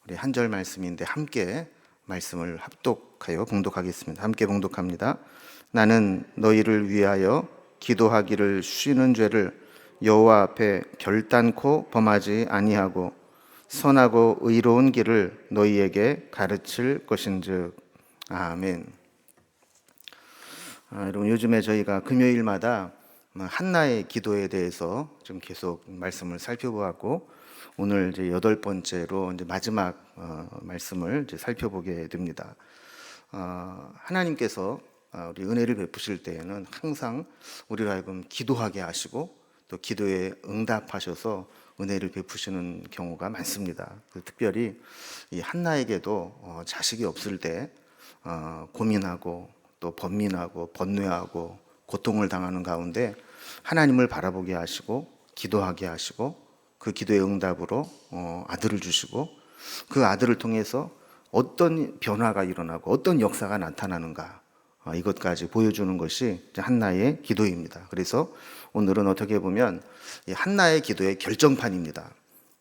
우리 한 절 말씀인데 함께 말씀을 합독하여 봉독하겠습니다. 함께 봉독합니다. 나는 너희를 위하여 기도하기를 쉬는 죄를 여호와 앞에 결단코 범하지 아니하고 선하고 의로운 길을 너희에게 가르칠 것인즉. 아멘. 여러분, 요즘에 저희가 금요일마다 한나의 기도에 대해서 좀 계속 말씀을 살펴보았고, 오늘 이제 8번째로 이제 마지막 말씀을 이제 살펴보게 됩니다. 하나님께서 우리 은혜를 베푸실 때에는 항상 우리로 하여금 기도하게 하시고 또 기도에 응답하셔서 은혜를 베푸시는 경우가 많습니다. 특별히 이 한나에게도 자식이 없을 때 고민하고 또 번민하고 번뇌하고 고통을 당하는 가운데 하나님을 바라보게 하시고 기도하게 하시고 그 기도의 응답으로 아들을 주시고 그 아들을 통해서 어떤 변화가 일어나고 어떤 역사가 나타나는가, 이것까지 보여주는 것이 한나의 기도입니다. 그래서 오늘은 어떻게 보면 이 한나의 기도의 결정판입니다.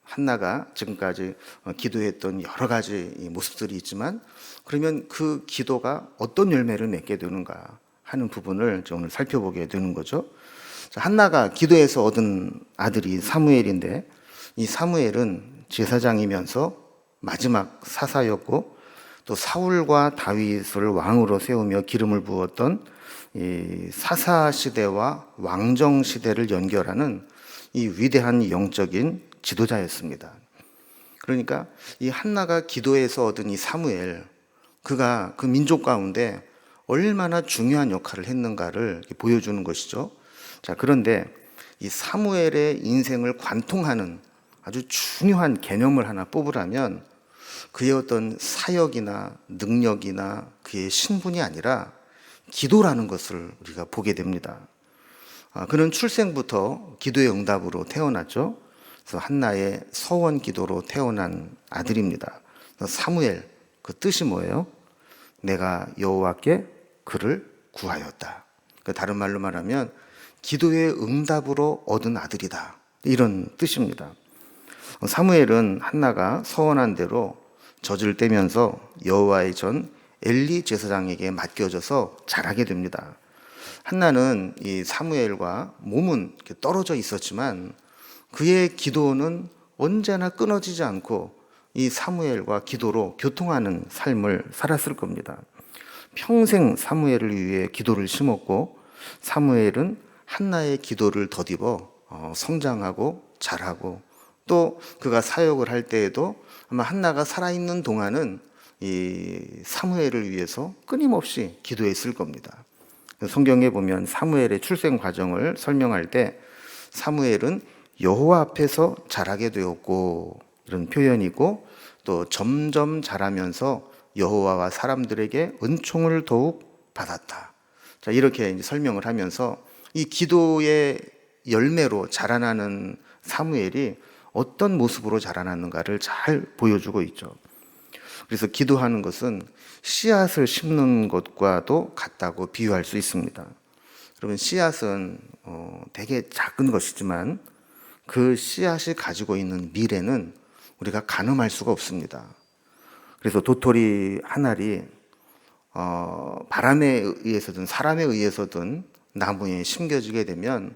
한나가 지금까지 기도했던 여러 가지 모습들이 있지만, 그러면 그 기도가 어떤 열매를 맺게 되는가 하는 부분을 오늘 살펴보게 되는 거죠. 한나가 기도해서 얻은 아들이 사무엘인데, 이 사무엘은 제사장이면서 마지막 사사였고 또 사울과 다윗을 왕으로 세우며 기름을 부었던 이 사사 시대와 왕정 시대를 연결하는 이 위대한 영적인 지도자였습니다. 그러니까 이 한나가 기도해서 얻은 이 사무엘, 그가 그 민족 가운데 얼마나 중요한 역할을 했는가를 보여주는 것이죠. 자, 그런데 이 사무엘의 인생을 관통하는 아주 중요한 개념을 하나 뽑으라면 그의 어떤 사역이나 능력이나 그의 신분이 아니라 기도라는 것을 우리가 보게 됩니다. 그는 출생부터 기도의 응답으로 태어났죠. 그래서 한나의 서원 기도로 태어난 아들입니다. 사무엘, 그 뜻이 뭐예요? 내가 여호와께 그를 구하였다. 다른 말로 말하면 기도의 응답으로 얻은 아들이다, 이런 뜻입니다. 사무엘은 한나가 서원한 대로 젖을 떼면서 여호와의 전 엘리 제사장에게 맡겨져서 자라게 됩니다. 한나는 이 사무엘과 몸은 떨어져 있었지만 그의 기도는 언제나 끊어지지 않고 이 사무엘과 기도로 교통하는 삶을 살았을 겁니다. 평생 사무엘을 위해 기도를 심었고, 사무엘은 한나의 기도를 덧입어 성장하고 자라고, 또 그가 사역을 할 때에도 아마 한나가 살아있는 동안은 이 사무엘을 위해서 끊임없이 기도했을 겁니다. 성경에 보면 사무엘의 출생 과정을 설명할 때 사무엘은 여호와 앞에서 자라게 되었고, 이런 표현이고, 또 점점 자라면서 여호와와 사람들에게 은총을 더욱 받았다. 자, 이렇게 이제 설명을 하면서 이 기도의 열매로 자라나는 사무엘이 어떤 모습으로 자라나는가를 잘 보여주고 있죠. 그래서 기도하는 것은 씨앗을 심는 것과도 같다고 비유할 수 있습니다. 여러분, 씨앗은 되게 작은 것이지만 그 씨앗이 가지고 있는 미래는 우리가 가늠할 수가 없습니다. 그래서 도토리 한 알이 바람에 의해서든 사람에 의해서든 나무에 심겨지게 되면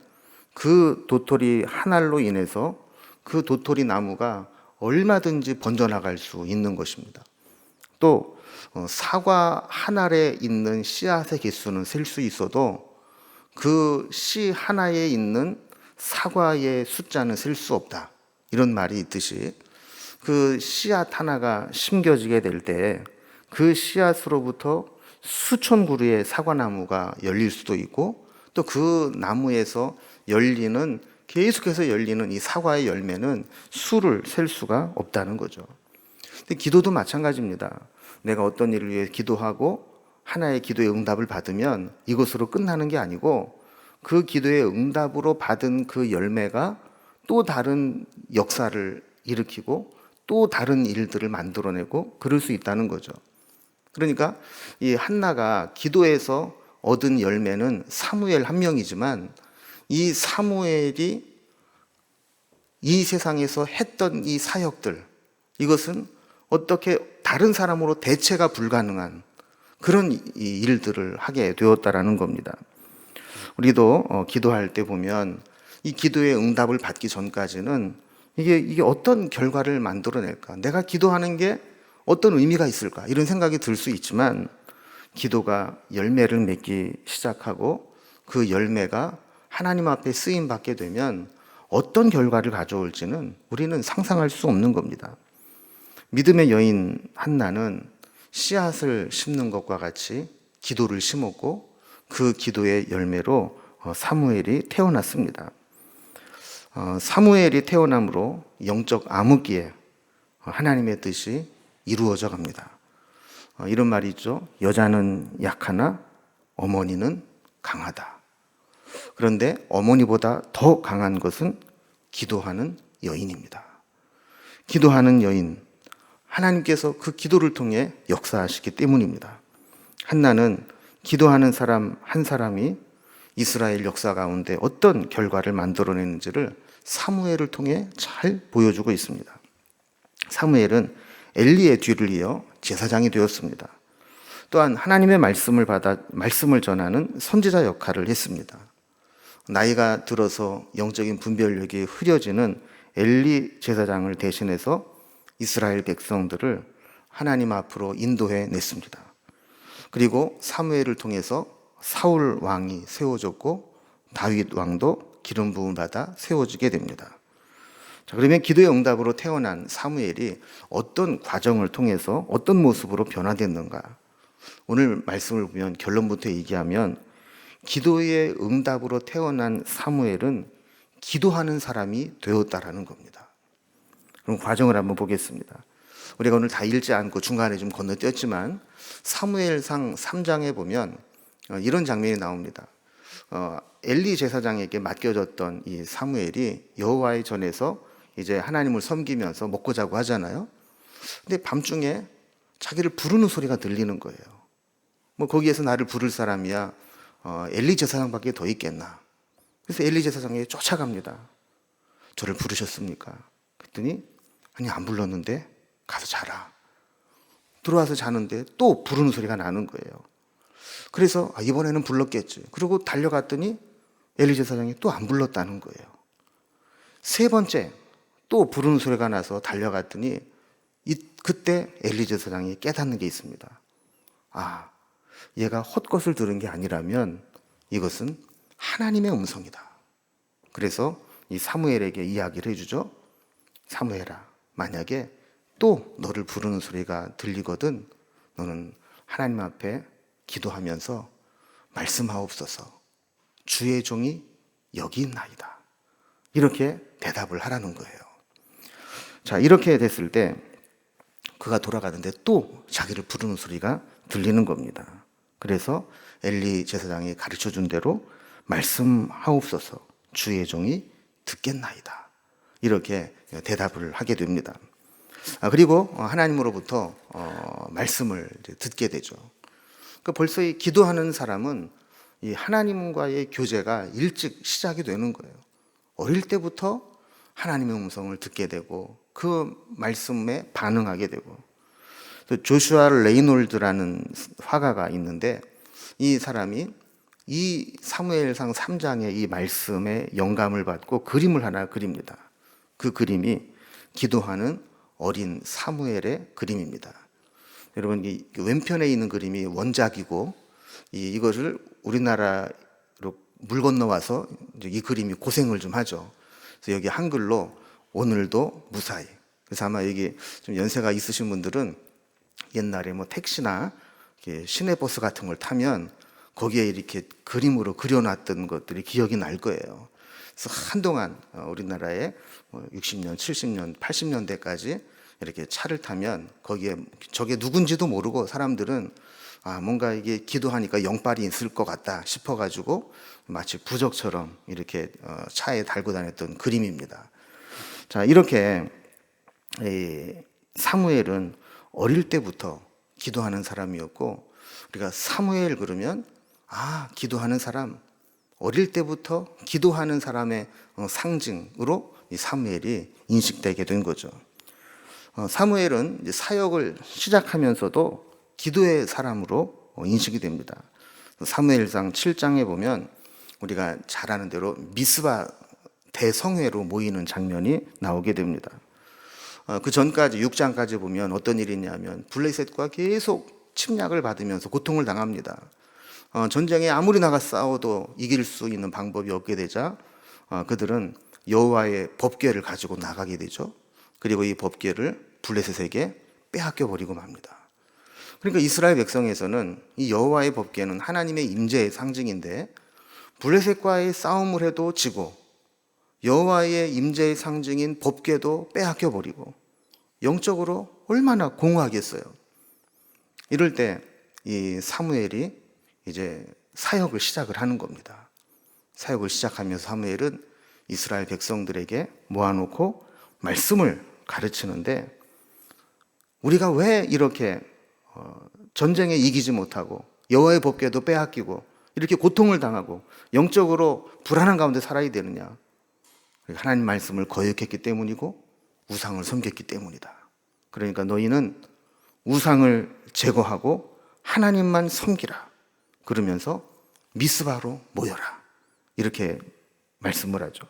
그 도토리 한 알로 인해서 그 도토리 나무가 얼마든지 번져나갈 수 있는 것입니다. 또 사과 한 알에 있는 씨앗의 개수는 셀 수 있어도 그 씨 하나에 있는 사과의 숫자는 셀 수 없다, 이런 말이 있듯이 그 씨앗 하나가 심겨지게 될 때 그 씨앗으로부터 수천 그루의 사과나무가 열릴 수도 있고, 또 그 나무에서 계속해서 열리는 이 사과의 열매는 수를 셀 수가 없다는 거죠. 근데 기도도 마찬가지입니다. 내가 어떤 일을 위해 기도하고 하나의 기도의 응답을 받으면 이것으로 끝나는 게 아니고, 그 기도의 응답으로 받은 그 열매가 또 다른 역사를 일으키고 또 다른 일들을 만들어내고 그럴 수 있다는 거죠. 그러니까 이 한나가 기도에서 얻은 열매는 사무엘 한 명이지만, 이 사무엘이 이 세상에서 했던 이 사역들, 이것은 어떻게 다른 사람으로 대체가 불가능한 그런 일들을 하게 되었다라는 겁니다. 우리도 기도할 때 보면 이 기도의 응답을 받기 전까지는 이게 어떤 결과를 만들어낼까? 내가 기도하는 게 어떤 의미가 있을까? 이런 생각이 들 수 있지만 기도가 열매를 맺기 시작하고 그 열매가 하나님 앞에 쓰임 받게 되면 어떤 결과를 가져올지는 우리는 상상할 수 없는 겁니다. 믿음의 여인 한나는 씨앗을 심는 것과 같이 기도를 심었고 그 기도의 열매로 사무엘이 태어났습니다. 사무엘이 태어남으로 영적 암흑기에 하나님의 뜻이 이루어져 갑니다. 이런 말이 있죠. 여자는 약하나 어머니는 강하다. 그런데 어머니보다 더 강한 것은 기도하는 여인입니다. 기도하는 여인, 하나님께서 그 기도를 통해 역사하시기 때문입니다. 한나는 기도하는 사람 한 사람이 이스라엘 역사 가운데 어떤 결과를 만들어내는지를 사무엘을 통해 잘 보여주고 있습니다. 사무엘은 엘리의 뒤를 이어 제사장이 되었습니다. 또한 하나님의 말씀을 받아 말씀을 전하는 선지자 역할을 했습니다. 나이가 들어서 영적인 분별력이 흐려지는 엘리 제사장을 대신해서 이스라엘 백성들을 하나님 앞으로 인도해 냈습니다. 그리고 사무엘을 통해서 사울 왕이 세워졌고 다윗 왕도 기름 부음을 받아 세워지게 됩니다. 자, 그러면 기도의 응답으로 태어난 사무엘이 어떤 과정을 통해서 어떤 모습으로 변화됐는가? 오늘 말씀을 보면 결론부터 얘기하면 기도의 응답으로 태어난 사무엘은 기도하는 사람이 되었다라는 겁니다. 그럼 과정을 한번 보겠습니다. 우리가 오늘 다 읽지 않고 중간에 좀 건너뛰었지만 사무엘상 3장에 보면 이런 장면이 나옵니다. 엘리 제사장에게 맡겨졌던 이 사무엘이 여호와의 전에서 이제 하나님을 섬기면서 먹고 자고 하잖아요. 근데 밤중에 자기를 부르는 소리가 들리는 거예요. 뭐 거기에서 나를 부를 사람이야 엘리 제사장밖에 더 있겠나. 그래서 엘리 제사장에게 쫓아갑니다. 저를 부르셨습니까? 그랬더니 아니 안 불렀는데 가서 자라. 들어와서 자는데 또 부르는 소리가 나는 거예요. 그래서 이번에는 불렀겠지. 그리고 달려갔더니 엘리 제사장이 또 안 불렀다는 거예요. 세 번째 또 부르는 소리가 나서 달려갔더니 그때 엘리 제사장이 깨닫는 게 있습니다. 아, 얘가 헛것을 들은 게 아니라면 이것은 하나님의 음성이다. 그래서 이 사무엘에게 이야기를 해주죠. 사무엘아, 만약에 또 너를 부르는 소리가 들리거든 너는 하나님 앞에 기도하면서 말씀하옵소서. 주의 종이 여기 있나이다. 이렇게 대답을 하라는 거예요. 자, 이렇게 됐을 때 그가 돌아가는데 또 자기를 부르는 소리가 들리는 겁니다. 그래서 엘리 제사장이 가르쳐 준 대로 말씀하옵소서. 주의 종이 듣겠나이다. 이렇게 대답을 하게 됩니다. 그리고 하나님으로부터 말씀을 듣게 되죠. 그러니까 벌써 이 기도하는 사람은 이 하나님과의 교제가 일찍 시작이 되는 거예요. 어릴 때부터 하나님의 음성을 듣게 되고 그 말씀에 반응하게 되고, 또 조슈아 레이놀드라는 화가가 있는데 이 사람이 이 사무엘상 3장의 이 말씀에 영감을 받고 그림을 하나 그립니다. 그 그림이 기도하는 어린 사무엘의 그림입니다. 여러분, 이 왼편에 있는 그림이 원작이고 이것을 우리나라로 물 건너와서 이 그림이 고생을 좀 하죠. 그래서 여기 한글로 오늘도 무사히. 그래서 아마 여기 좀 연세가 있으신 분들은 옛날에 뭐 택시나 시내버스 같은 걸 타면 거기에 이렇게 그림으로 그려놨던 것들이 기억이 날 거예요. 그래서 한동안 우리나라에 60년, 70년, 80년대까지 이렇게 차를 타면 거기에 저게 누군지도 모르고 사람들은 뭔가 이게 기도하니까 영빨이 있을 것 같다 싶어가지고 마치 부적처럼 이렇게 차에 달고 다녔던 그림입니다. 자, 이렇게 사무엘은 어릴 때부터 기도하는 사람이었고, 우리가 사무엘 그러면 기도하는 사람, 어릴 때부터 기도하는 사람의 상징으로 이 사무엘이 인식되게 된 거죠. 사무엘은 이제 사역을 시작하면서도 기도의 사람으로 인식이 됩니다. 사무엘상 7장에 보면 우리가 잘 아는 대로 미스바 대성회로 모이는 장면이 나오게 됩니다. 그 전까지 6장까지 보면 어떤 일이 있냐면 블레셋과 계속 침략을 받으면서 고통을 당합니다. 전쟁에 아무리 나가 싸워도 이길 수 있는 방법이 없게 되자 그들은 여호와의 법궤를 가지고 나가게 되죠. 그리고 이 법궤를 블레셋에게 빼앗겨 버리고 맙니다. 그러니까 이스라엘 백성에서는 이 여호와의 법궤는 하나님의 임재의 상징인데 블레셋과의 싸움을 해도 지고 여호와의 임재의 상징인 법궤도 빼앗겨 버리고 영적으로 얼마나 공허하겠어요. 이럴 때 이 사무엘이 이제 사역을 시작을 하는 겁니다. 사역을 시작하면서 사무엘은 이스라엘 백성들에게 모아놓고 말씀을 가르치는데 우리가 왜 이렇게 전쟁에 이기지 못하고 여호와의 법궤도 빼앗기고 이렇게 고통을 당하고 영적으로 불안한 가운데 살아야 되느냐? 하나님 말씀을 거역했기 때문이고 우상을 섬겼기 때문이다. 그러니까 너희는 우상을 제거하고 하나님만 섬기라. 그러면서 미스바로 모여라. 이렇게 말씀을 하죠.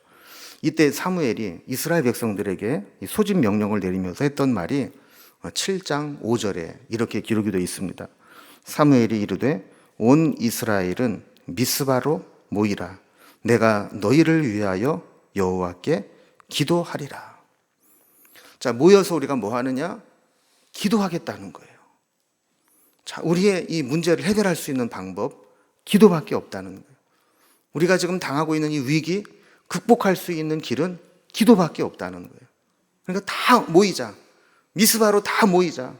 이때 사무엘이 이스라엘 백성들에게 소집 명령을 내리면서 했던 말이 7장 5절에 이렇게 기록이 되어 있습니다. 사무엘이 이르되 온 이스라엘은 미스바로 모이라. 내가 너희를 위하여 여호와께 기도하리라. 자, 모여서 우리가 뭐 하느냐? 기도하겠다는 거예요. 자, 우리의 이 문제를 해결할 수 있는 방법, 기도밖에 없다는 거예요. 우리가 지금 당하고 있는 이 위기, 극복할 수 있는 길은 기도밖에 없다는 거예요. 그러니까 다 모이자. 미스바로 다 모이자.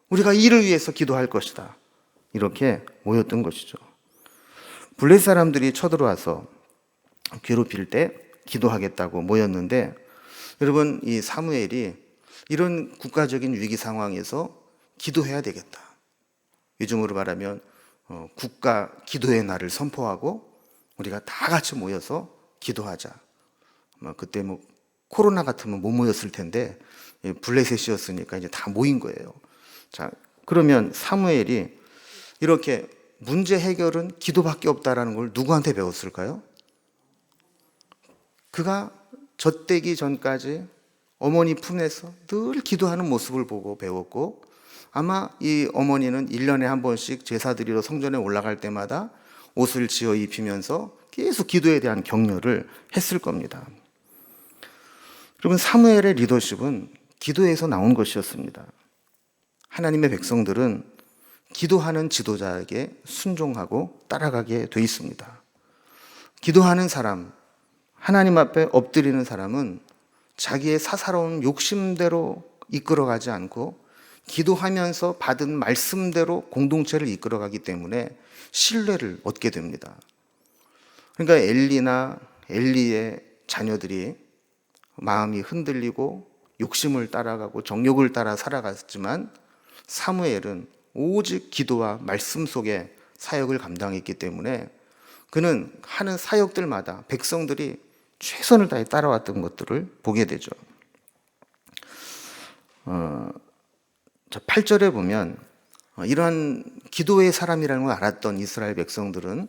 우리가 이를 위해서 기도할 것이다. 이렇게 모였던 것이죠. 블레셋 사람들이 쳐들어와서 괴롭힐 때 기도하겠다고 모였는데 여러분, 이 사무엘이 이런 국가적인 위기 상황에서 기도해야 되겠다. 요즘으로 말하면 국가 기도의 날을 선포하고 우리가 다 같이 모여서 기도하자. 그때 뭐 코로나 같으면 못 모였을 텐데 블레셋이었으니까 이제 다 모인 거예요. 자, 그러면 사무엘이 이렇게 문제 해결은 기도밖에 없다라는 걸 누구한테 배웠을까요? 그가 젖되기 전까지 어머니 품에서 늘 기도하는 모습을 보고 배웠고 아마 이 어머니는 1년에 한 번씩 제사 드리러 성전에 올라갈 때마다 옷을 지어 입히면서 계속 기도에 대한 격려를 했을 겁니다. 여러분, 사무엘의 리더십은 기도에서 나온 것이었습니다. 하나님의 백성들은 기도하는 지도자에게 순종하고 따라가게 돼 있습니다. 기도하는 사람, 하나님 앞에 엎드리는 사람은 자기의 사사로운 욕심대로 이끌어가지 않고 기도하면서 받은 말씀대로 공동체를 이끌어가기 때문에 신뢰를 얻게 됩니다. 그러니까 엘리나 엘리의 자녀들이 마음이 흔들리고 욕심을 따라가고 정욕을 따라 살아갔지만 사무엘은 오직 기도와 말씀 속에 사역을 감당했기 때문에 그는 하는 사역들마다 백성들이 최선을 다해 따라왔던 것들을 보게 되죠. 8절에 보면 이러한 기도의 사람이라는 걸 알았던 이스라엘 백성들은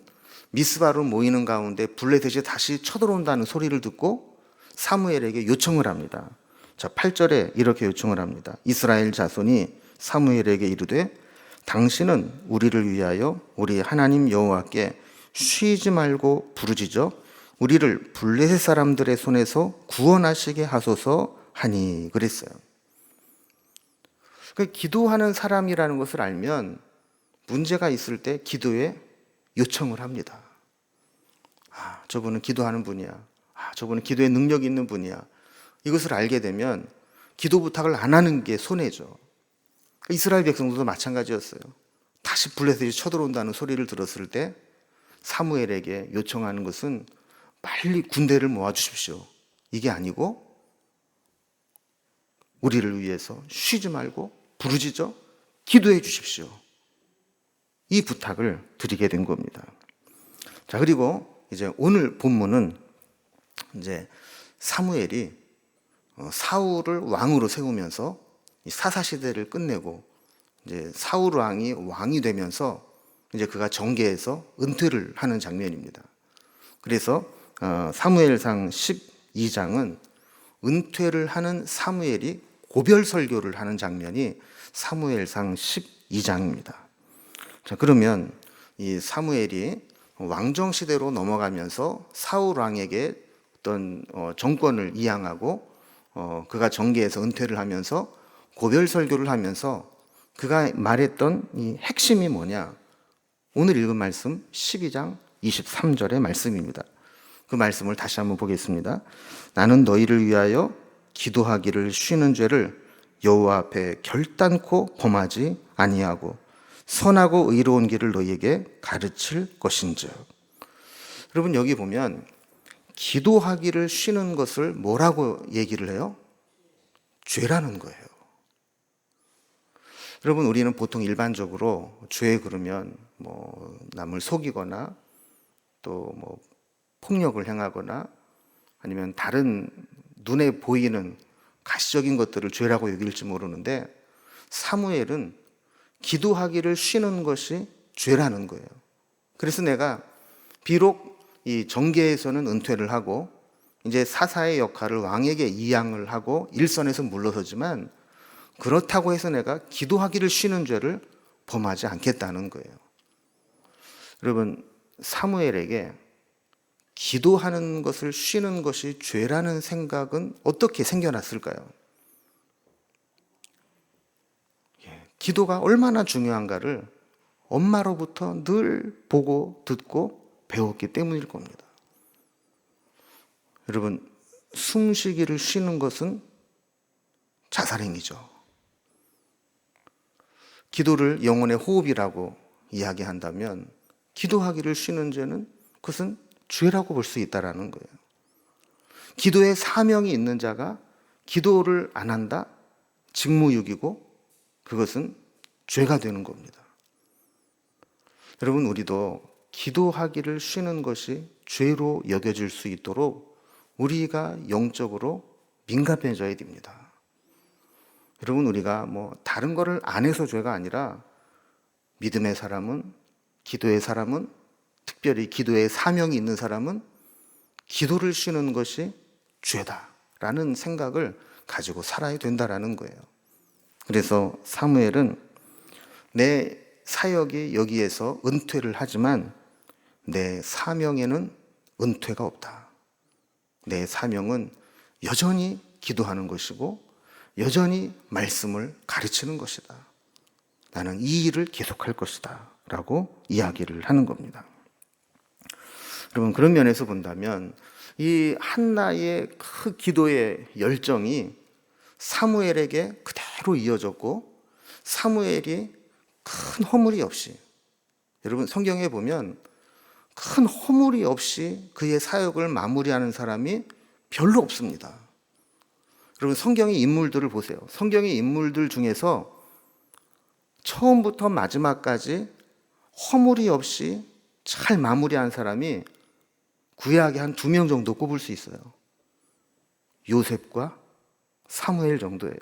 미스바로 모이는 가운데 블레셋이 다시 쳐들어온다는 소리를 듣고 사무엘에게 요청을 합니다. 자, 8절에 이렇게 요청을 합니다. 이스라엘 자손이 사무엘에게 이르되 당신은 우리를 위하여 우리 하나님 여호와께 쉬지 말고 부르짖어 우리를 블레셋 사람들의 손에서 구원하시게 하소서 하니 그랬어요. 기도하는 사람이라는 것을 알면 문제가 있을 때 기도에 요청을 합니다. 저분은 기도하는 분이야. 저분은 기도에 능력이 있는 분이야. 이것을 알게 되면 기도 부탁을 안 하는 게 손해죠. 이스라엘 백성들도 마찬가지였어요. 다시 블레셋이 쳐들어온다는 소리를 들었을 때 사무엘에게 요청하는 것은 빨리 군대를 모아주십시오. 이게 아니고 우리를 위해서 쉬지 말고 부르짖어 기도해 주십시오. 이 부탁을 드리게 된 겁니다. 자, 그리고 이제 오늘 본문은 이제 사무엘이 사울을 왕으로 세우면서 이 사사 시대를 끝내고 이제 사울 왕이 왕이 되면서 이제 그가 정계에서 은퇴를 하는 장면입니다. 그래서 사무엘상 12장은 은퇴를 하는 사무엘이 고별 설교를 하는 장면이 사무엘상 12장입니다. 자, 그러면 이 사무엘이 왕정 시대로 넘어가면서 사울 왕에게 어떤 정권을 이양하고 그가 정계에서 은퇴를 하면서 고별 설교를 하면서 그가 말했던 이 핵심이 뭐냐? 오늘 읽은 말씀 12장 23절의 말씀입니다. 그 말씀을 다시 한번 보겠습니다. 나는 너희를 위하여 기도하기를 쉬는 죄를 여호와 앞에 결단코 범하지 아니하고 선하고 의로운 길을 너희에게 가르칠 것인즉. 여러분, 여기 보면 기도하기를 쉬는 것을 뭐라고 얘기를 해요? 죄라는 거예요. 여러분, 우리는 보통 일반적으로 죄 그러면 뭐 남을 속이거나 또 뭐 폭력을 행하거나 아니면 다른 눈에 보이는 가시적인 것들을 죄라고 여길지 모르는데, 사무엘은 기도하기를 쉬는 것이 죄라는 거예요. 그래서 내가 비록 이 정계에서는 은퇴를 하고 이제 사사의 역할을 왕에게 이양을 하고 일선에서 물러서지만, 그렇다고 해서 내가 기도하기를 쉬는 죄를 범하지 않겠다는 거예요. 여러분, 사무엘에게 기도하는 것을 쉬는 것이 죄라는 생각은 어떻게 생겨났을까요? 기도가 얼마나 중요한가를 엄마로부터 늘 보고 듣고 배웠기 때문일 겁니다. 여러분, 숨쉬기를 쉬는 것은 자살행위죠. 기도를 영혼의 호흡이라고 이야기한다면 기도하기를 쉬는 죄는 그것은 죄라고 볼 수 있다는 거예요. 기도에 사명이 있는 자가 기도를 안 한다? 직무유기고 그것은 죄가 되는 겁니다. 여러분, 우리도 기도하기를 쉬는 것이 죄로 여겨질 수 있도록 우리가 영적으로 민감해져야 됩니다. 여러분, 우리가 뭐 다른 거를 안 해서 죄가 아니라 믿음의 사람은, 기도의 사람은, 특별히 기도에 사명이 있는 사람은 기도를 쉬는 것이 죄다라는 생각을 가지고 살아야 된다라는 거예요. 그래서 사무엘은 내 사역이 여기에서 은퇴를 하지만 내 사명에는 은퇴가 없다. 내 사명은 여전히 기도하는 것이고 여전히 말씀을 가르치는 것이다. 나는 이 일을 계속할 것이다 라고 이야기를 하는 겁니다. 여러분, 그런 면에서 본다면 이 한나의 그 기도의 열정이 사무엘에게 그대로 이어졌고, 사무엘이 큰 허물이 없이, 여러분 성경에 보면 큰 허물이 없이 그의 사역을 마무리하는 사람이 별로 없습니다. 여러분, 성경의 인물들을 보세요. 성경의 인물들 중에서 처음부터 마지막까지 허물이 없이 잘 마무리한 사람이 구약에 한 2명 정도 꼽을 수 있어요. 요셉과 사무엘 정도예요.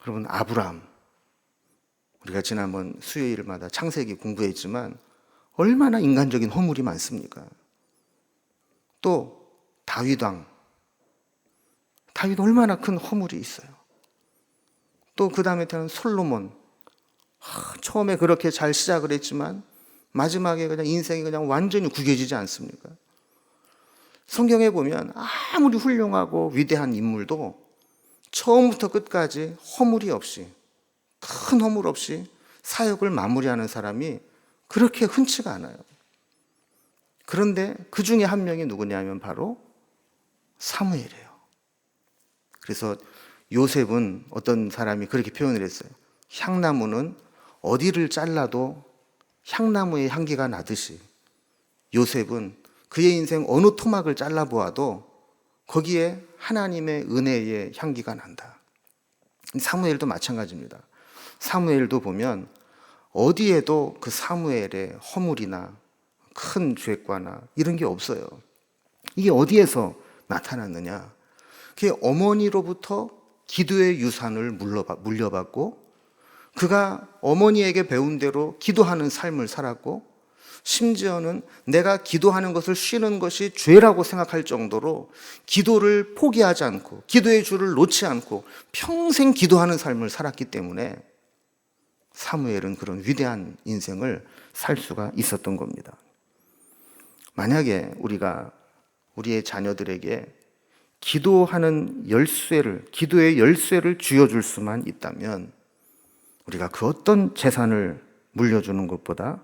여러분, 아브라함, 우리가 지난번 수요일마다 창세기 공부했지만 얼마나 인간적인 허물이 많습니까? 또 다윗 왕, 다윗 얼마나 큰 허물이 있어요. 또 그 다음에는 솔로몬, 처음에 그렇게 잘 시작을 했지만 마지막에 그냥 인생이 그냥 완전히 구겨지지 않습니까? 성경에 보면 아무리 훌륭하고 위대한 인물도 처음부터 끝까지 허물이 없이, 큰 허물 없이 사역을 마무리하는 사람이 그렇게 흔치가 않아요. 그런데 그 중에 한 명이 누구냐면 바로 사무엘이에요. 그래서 요셉은 어떤 사람이 그렇게 표현을 했어요. 향나무는 어디를 잘라도 향나무의 향기가 나듯이 요셉은 그의 인생 어느 토막을 잘라보아도 거기에 하나님의 은혜의 향기가 난다. 사무엘도 마찬가지입니다. 사무엘도 보면 어디에도 그 사무엘의 허물이나 큰 죄과나 이런 게 없어요. 이게 어디에서 나타났느냐? 그게 어머니로부터 기도의 유산을 물려받고 그가 어머니에게 배운 대로 기도하는 삶을 살았고 심지어는 내가 기도하는 것을 쉬는 것이 죄라고 생각할 정도로 기도를 포기하지 않고 기도의 줄을 놓지 않고 평생 기도하는 삶을 살았기 때문에 사무엘은 그런 위대한 인생을 살 수가 있었던 겁니다. 만약에 우리가 우리의 자녀들에게 기도의 열쇠를 쥐어줄 수만 있다면 우리가 그 어떤 재산을 물려주는 것보다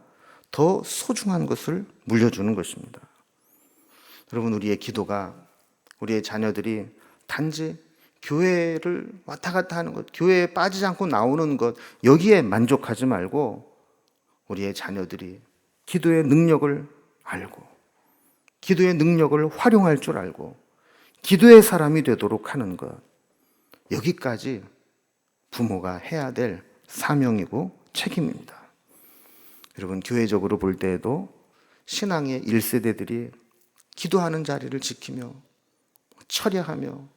더 소중한 것을 물려주는 것입니다. 여러분, 우리의 기도가 우리의 자녀들이 단지 교회를 왔다 갔다 하는 것, 교회에 빠지지 않고 나오는 것, 여기에 만족하지 말고 우리의 자녀들이 기도의 능력을 알고 기도의 능력을 활용할 줄 알고 기도의 사람이 되도록 하는 것, 여기까지 부모가 해야 될 사명이고 책임입니다. 여러분, 교회적으로 볼 때에도 신앙의 1세대들이 기도하는 자리를 지키며 철야하며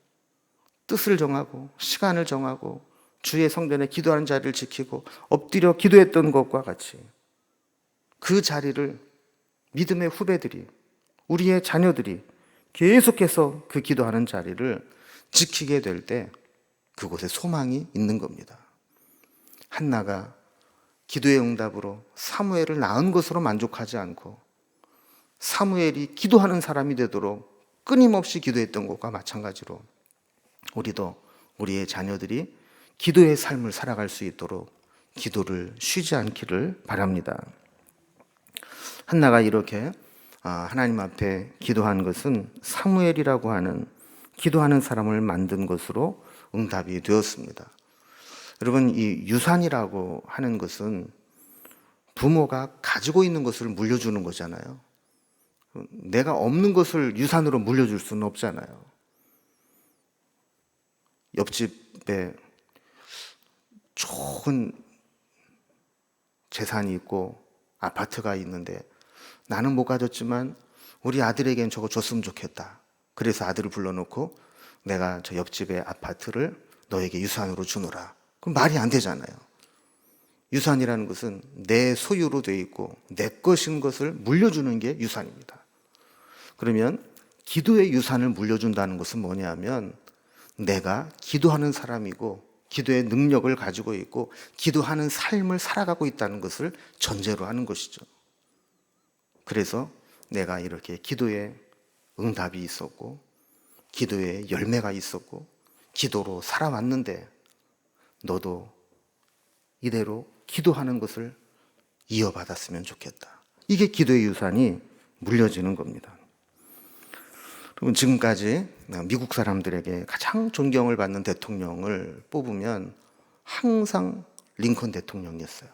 뜻을 정하고 시간을 정하고 주의 성전에 기도하는 자리를 지키고 엎드려 기도했던 것과 같이 그 자리를 믿음의 후배들이, 우리의 자녀들이 계속해서 그 기도하는 자리를 지키게 될 때 그곳에 소망이 있는 겁니다. 한나가 기도의 응답으로 사무엘을 낳은 것으로 만족하지 않고 사무엘이 기도하는 사람이 되도록 끊임없이 기도했던 것과 마찬가지로 우리도 우리의 자녀들이 기도의 삶을 살아갈 수 있도록 기도를 쉬지 않기를 바랍니다. 한나가 이렇게 하나님 앞에 기도한 것은 사무엘이라고 하는 기도하는 사람을 만든 것으로 응답이 되었습니다. 여러분, 이 유산이라고 하는 것은 부모가 가지고 있는 것을 물려주는 거잖아요. 내가 없는 것을 유산으로 물려줄 수는 없잖아요. 옆집에 좋은 재산이 있고 아파트가 있는데 나는 못 가졌지만 우리 아들에겐 저거 줬으면 좋겠다. 그래서 아들을 불러놓고 내가 저 옆집의 아파트를 너에게 유산으로 주노라. 그럼 말이 안 되잖아요. 유산이라는 것은 내 소유로 돼 있고 내 것인 것을 물려주는 게 유산입니다. 그러면 기도의 유산을 물려준다는 것은 뭐냐면 내가 기도하는 사람이고 기도의 능력을 가지고 있고 기도하는 삶을 살아가고 있다는 것을 전제로 하는 것이죠. 그래서 내가 이렇게 기도에 응답이 있었고 기도에 열매가 있었고 기도로 살아왔는데 너도 이대로 기도하는 것을 이어받았으면 좋겠다. 이게 기도의 유산이 물려지는 겁니다. 그럼 지금까지 미국 사람들에게 가장 존경을 받는 대통령을 뽑으면 항상 링컨 대통령이었어요.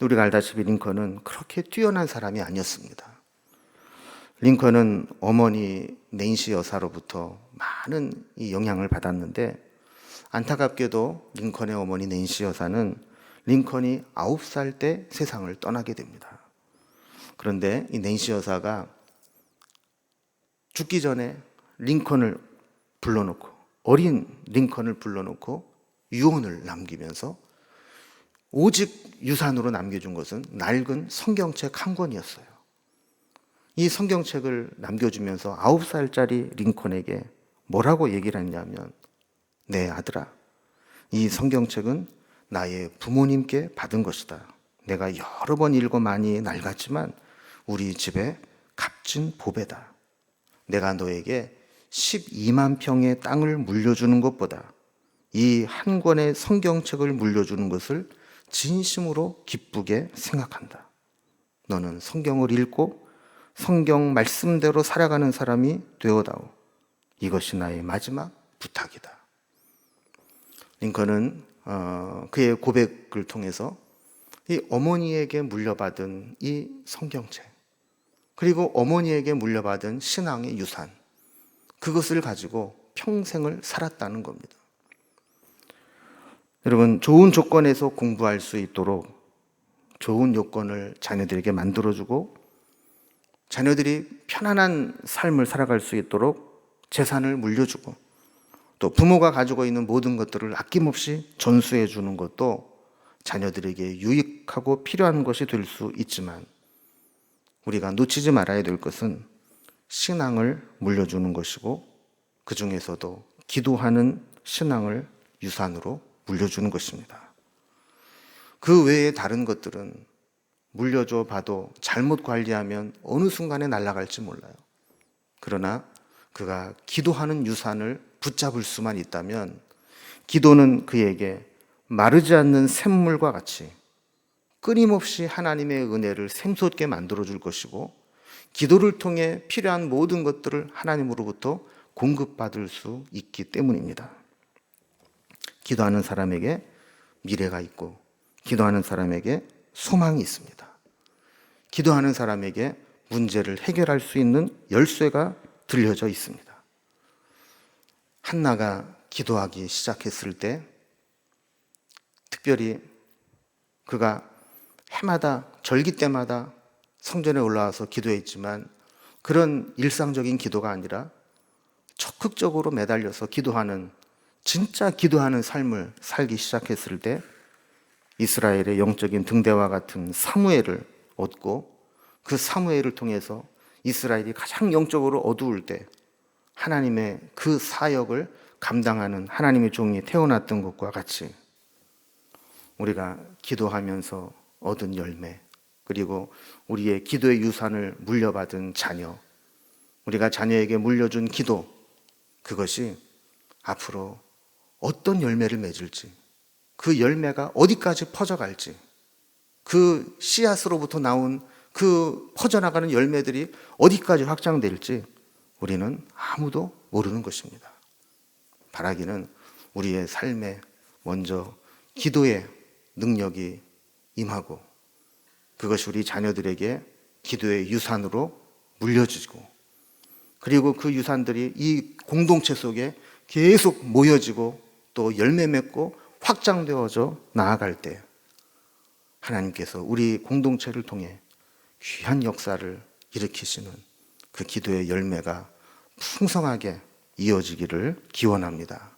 우리가 알다시피 링컨은 그렇게 뛰어난 사람이 아니었습니다. 링컨은 어머니 낸시 여사로부터 많은 이 영향을 받았는데 안타깝게도 링컨의 어머니 낸시 여사는 링컨이 9살 때 세상을 떠나게 됩니다. 그런데 이 낸시 여사가 죽기 전에 링컨을 불러놓고 어린 링컨을 불러놓고 유언을 남기면서 오직 유산으로 남겨준 것은 낡은 성경책 한 권이었어요. 이 성경책을 남겨주면서 9살짜리 링컨에게 뭐라고 얘기를 했냐면 내 아들아, 이 성경책은 나의 부모님께 받은 것이다. 내가 여러 번 읽어 많이 낡았지만 우리 집에 값진 보배다. 내가 너에게 12만 평의 땅을 물려주는 것보다 이 한 권의 성경책을 물려주는 것을 진심으로 기쁘게 생각한다. 너는 성경을 읽고 성경 말씀대로 살아가는 사람이 되어다오. 이것이 나의 마지막 부탁이다. 링컨은 그의 고백을 통해서 이 어머니에게 물려받은 이 성경책 그리고 어머니에게 물려받은 신앙의 유산, 그것을 가지고 평생을 살았다는 겁니다. 여러분, 좋은 조건에서 공부할 수 있도록 좋은 요건을 자녀들에게 만들어주고 자녀들이 편안한 삶을 살아갈 수 있도록 재산을 물려주고 또 부모가 가지고 있는 모든 것들을 아낌없이 전수해 주는 것도 자녀들에게 유익하고 필요한 것이 될 수 있지만, 우리가 놓치지 말아야 될 것은 신앙을 물려주는 것이고, 그 중에서도 기도하는 신앙을 유산으로 물려주는 것입니다. 그 외에 다른 것들은 물려줘 봐도 잘못 관리하면 어느 순간에 날아갈지 몰라요. 그러나 그가 기도하는 유산을 붙잡을 수만 있다면, 기도는 그에게 마르지 않는 샘물과 같이 끊임없이 하나님의 은혜를 샘솟게 만들어 줄 것이고, 기도를 통해 필요한 모든 것들을 하나님으로부터 공급받을 수 있기 때문입니다. 기도하는 사람에게 미래가 있고, 기도하는 사람에게 소망이 있습니다. 기도하는 사람에게 문제를 해결할 수 있는 열쇠가 들려져 있습니다. 한나가 기도하기 시작했을 때, 특별히 그가 해마다 절기 때마다 성전에 올라와서 기도했지만, 그런 일상적인 기도가 아니라 적극적으로 매달려서 기도하는, 진짜 기도하는 삶을 살기 시작했을 때 이스라엘의 영적인 등대와 같은 사무엘을 얻고, 그 사무엘을 통해서 이스라엘이 가장 영적으로 어두울 때 하나님의 그 사역을 감당하는 하나님의 종이 태어났던 것과 같이, 우리가 기도하면서 얻은 열매, 그리고 우리의 기도의 유산을 물려받은 자녀, 우리가 자녀에게 물려준 기도, 그것이 앞으로 어떤 열매를 맺을지, 그 열매가 어디까지 퍼져갈지, 그 씨앗으로부터 나온 그 퍼져나가는 열매들이 어디까지 확장될지 우리는 아무도 모르는 것입니다. 바라기는 우리의 삶에 먼저 기도의 능력이 임하고, 그것이 우리 자녀들에게 기도의 유산으로 물려지고, 그리고 그 유산들이 이 공동체 속에 계속 모여지고 또 열매 맺고 확장되어져 나아갈 때, 하나님께서 우리 공동체를 통해 귀한 역사를 일으키시는 그 기도의 열매가 풍성하게 이어지기를 기원합니다.